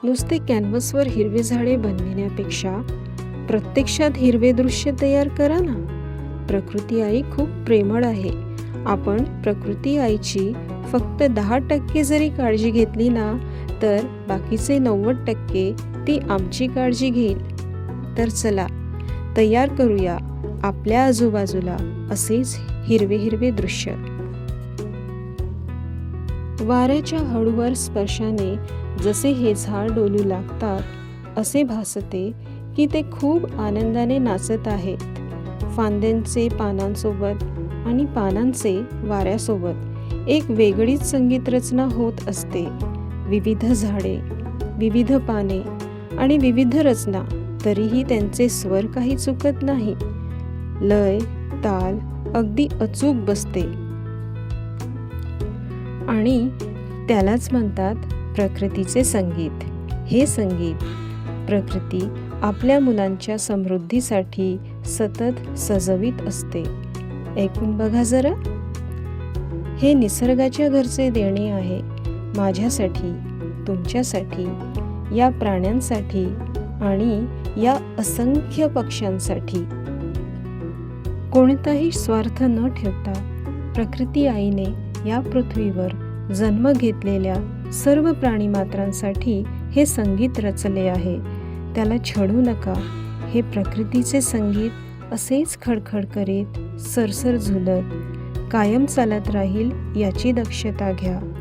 नुसते कॅनव्हसवर हिरवे झाडे बनविण्यापेक्षा प्रत्यक्षात हिरवे दृश्य तयार करा ना. प्रकृती आई खूप प्रेमळ आहे. आपण प्रकृती आईची फक्त 10% जरी काळजी घेतली ना, तर बाकीचे 90% ती आमची काळजी घेईल. तर चला तयार करूया आपल्या आजूबाजूला असेच हिरवे हिरवे दृश्य. वाऱ्याच्या हळूवार स्पर्शाने जसे हे झाड डोलू लागतात, असे भासते की ते खूप आनंदाने नाचत आहेत. फांद्यांचे पानांसोबत आणि पानांचे वाऱ्यासोबत एक वेगळीच संगीत रचना होत असते. विविध झाडे, विविध पाने आणि विविध रचना, तरीही त्यांचे स्वर काही चुकत नाही. लय, ताल अगदी अचूक बसते आणि त्यालाच म्हणतात प्रकृतीचे संगीत. हे संगीत प्रकृती आपल्या मुलांच्या समृद्धीसाठी सतत सजवीत असते. ऐकून बघा जरा. हे निसर्गाच्या घरचे देणे आहे, माझ्यासाठी, तुमच्यासाठी, या प्राण्यांसाठी आणि या असंख्य पक्ष्यांसाठी. कोणताही स्वार्थ न ठेवता प्रकृती आईने या पृथ्वीवर जन्म घेतलेल्या सर्व प्राणीमात्रांसाठी हे संगीत रचले आहे. त्याला छळू नका. हे प्रकृतीचे संगीत असेच खडखड करीत, सरसर झुलत कायम चालत राहील याची दक्षता घ्या.